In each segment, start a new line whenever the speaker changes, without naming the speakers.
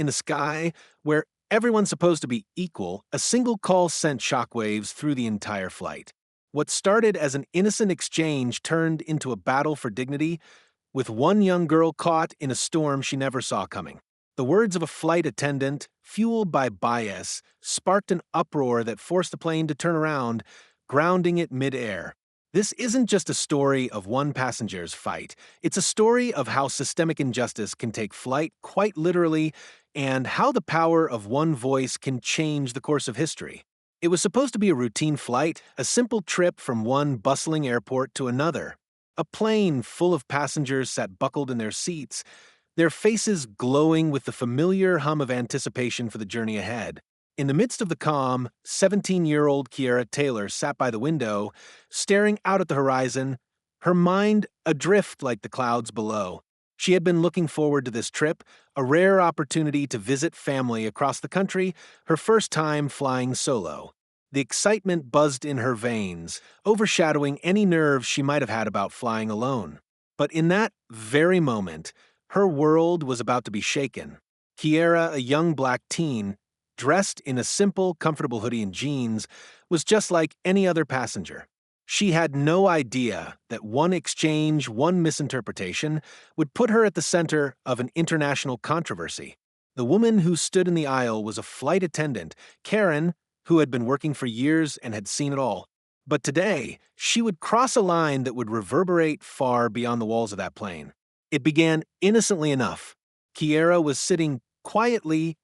in the sky, where everyone's supposed to be equal, a single call sent shockwaves through the entire flight. What started as an innocent exchange turned into a battle for dignity, with one young girl caught in a storm she never saw coming. The words of a flight attendant, fueled by bias, sparked an uproar that forced the plane to turn around, grounding it midair. This isn't just a story of one passenger's fight. It's a story of how systemic injustice can take flight quite literally and how the power of one voice can change the course of history. It was supposed to be a routine flight, a simple trip from one bustling airport to another. A plane full of passengers sat buckled in their seats, their faces glowing with the familiar hum of anticipation for the journey ahead. In the midst of the calm, 17-year-old Kiera Taylor sat by the window, staring out at the horizon, her mind adrift like the clouds below. She had been looking forward to this trip, a rare opportunity to visit family across the country, her first time flying solo. The excitement buzzed in her veins, overshadowing any nerves she might have had about flying alone. But in that very moment, her world was about to be shaken. Kiera, a young black teen, dressed in a simple, comfortable hoodie and jeans, was just like any other passenger. She had no idea that one exchange, one misinterpretation, would put her at the center of an international controversy. The woman who stood in the aisle was a flight attendant, Karen, who had been working for years and had seen it all. But today, she would cross a line that would reverberate far beyond the walls of that plane. It began innocently enough. Kiera was sitting quietly,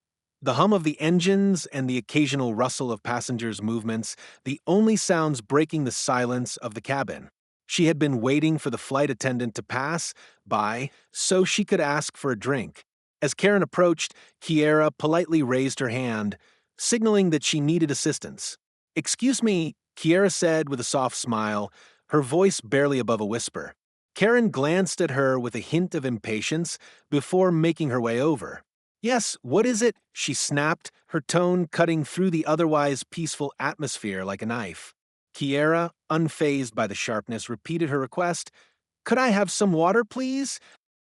the hum of the engines and the occasional rustle of passengers' movements, the only sounds breaking the silence of the cabin. She had been waiting for the flight attendant to pass by so she could ask for a drink. As Karen approached, Kiera politely raised her hand, signaling that she needed assistance. "Excuse me," Kiera said with a soft smile, her voice barely above a whisper. Karen glanced at her with a hint of impatience before making her way over. "Yes, what is it?" she snapped, her tone cutting through the otherwise peaceful atmosphere like a knife. Kiera, unfazed by the sharpness, repeated her request. "Could I have some water, please?"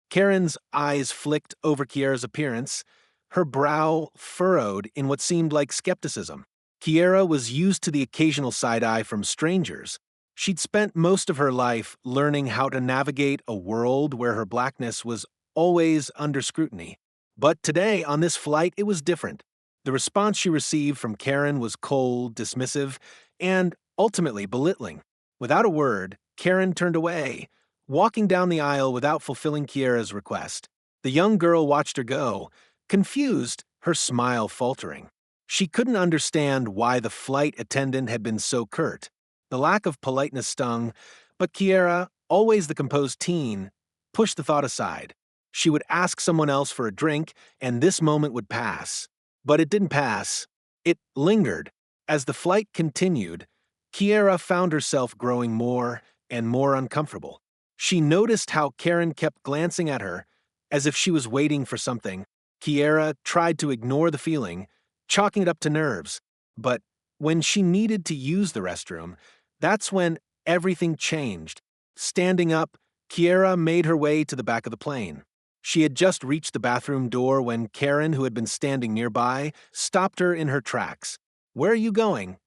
Karen's eyes flicked over Kiera's appearance, her brow furrowed in what seemed like skepticism. Kiera was used to the occasional side-eye from strangers. She'd spent most of her life learning how to navigate a world where her blackness was always under scrutiny. But today, on this flight, it was different. The response she received from Karen was cold, dismissive, and ultimately belittling. Without a word, Karen turned away, walking down the aisle without fulfilling Kiera's request. The young girl watched her go, confused, her smile faltering. She couldn't understand why the flight attendant had been so curt. The lack of politeness stung, but Kiera, always the composed teen, pushed the thought aside. She would ask someone else for a drink, and this moment would pass. But it didn't pass. It lingered. As the flight continued, Kiera found herself growing more and more uncomfortable. She noticed how Karen kept glancing at her, as if she was waiting for something. Kiera tried to ignore the feeling, chalking it up to nerves. But when she needed to use the restroom, that's when everything changed. Standing up, Kiera made her way to the back of the plane. She had just reached the bathroom door when Karen, who had been standing nearby, stopped her in her tracks. "Where are you going?"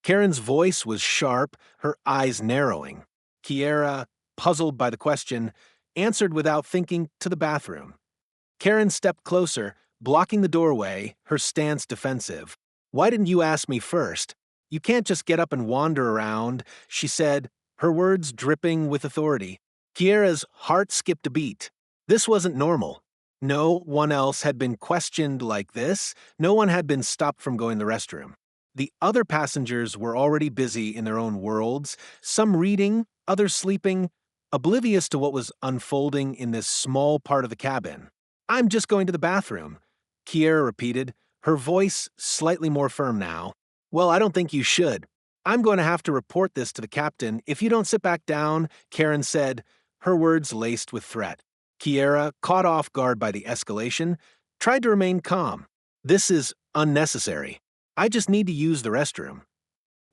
Karen's voice was sharp, her eyes narrowing. Kiera, puzzled by the question, answered without thinking, "To the bathroom." Karen stepped closer, blocking the doorway, her stance defensive. "Why didn't you ask me first? You can't just get up and wander around," she said, her words dripping with authority. Kiera's heart skipped a beat. This wasn't normal. No one else had been questioned like this. No one had been stopped from going to the restroom. The other passengers were already busy in their own worlds, some reading, others sleeping, oblivious to what was unfolding in this small part of the cabin. "I'm just going to the bathroom," Kiera repeated, her voice slightly more firm now. "Well, I don't think you should. I'm going to have to report this to the captain if you don't sit back down," Karen said, her words laced with threat. Kiera, caught off guard by the escalation, tried to remain calm. "This is unnecessary. I just need to use the restroom."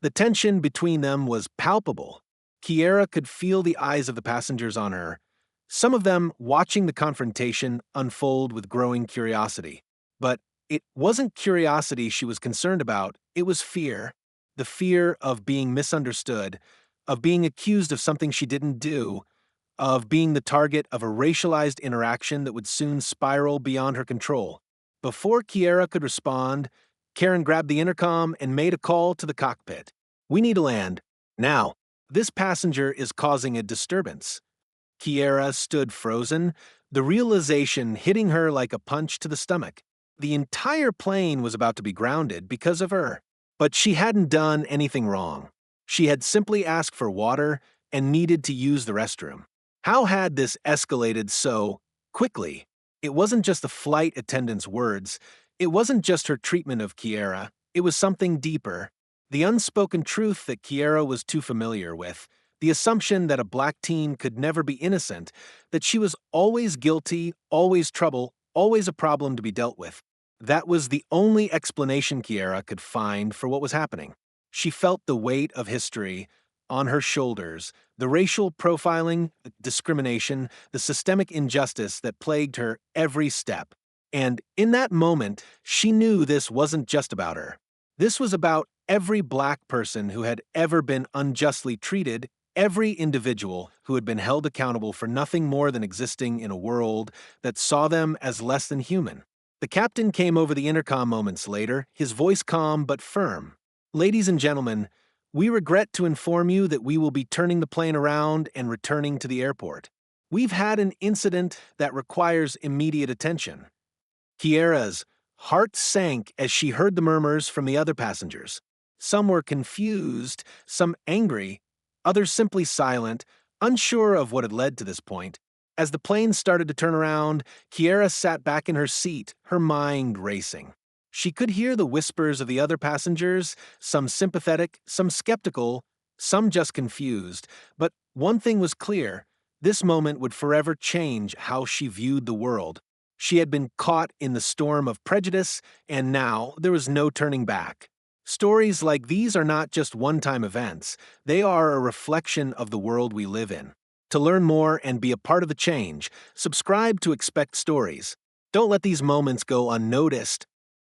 The tension between them was palpable. Kiera could feel the eyes of the passengers on her, some of them watching the confrontation unfold with growing curiosity. But it wasn't curiosity she was concerned about, it was fear. The fear of being misunderstood, of being accused of something she didn't do, of being the target of a racialized interaction that would soon spiral beyond her control. Before Kiera could respond, Karen grabbed the intercom and made a call to the cockpit. We need to land. Now, this passenger is causing a disturbance. Kiera stood frozen, the realization hitting her like a punch to the stomach. The entire plane was about to be grounded because of her. But she hadn't done anything wrong. She had simply asked for water and needed to use the restroom. How had this escalated so quickly? It wasn't just the flight attendant's words. It wasn't just her treatment of Kiera. It was something deeper. The unspoken truth that Kiera was too familiar with. The assumption that a black teen could never be innocent, that she was always guilty, always trouble, always a problem to be dealt with. That was the only explanation Kiera could find for what was happening. She felt the weight of history on her shoulders, the racial profiling, discrimination, the systemic injustice that plagued her every step. And in that moment, she knew this wasn't just about her. This was about every black person who had ever been unjustly treated, every individual who had been held accountable for nothing more than existing in a world that saw them as less than human. The captain came over the intercom moments later, his voice calm but firm. Ladies and gentlemen, we regret to inform you that we will be turning the plane around and returning to the airport. We've had an incident that requires immediate attention. Kiera's heart sank as she heard the murmurs from the other passengers. Some were confused, some angry, others simply silent, unsure of what had led to this point. As the plane started to turn around, Kiera sat back in her seat, her mind racing. She could hear the whispers of the other passengers, some sympathetic, some skeptical, some just confused. But one thing was clear: this moment would forever change how she viewed the world. She had been caught in the storm of prejudice, and now there was no turning back. Stories like these are not just one-time events, they are a reflection of the world we live in. To learn more and be a part of the change, subscribe to Expect Stories. Don't let these moments go unnoticed.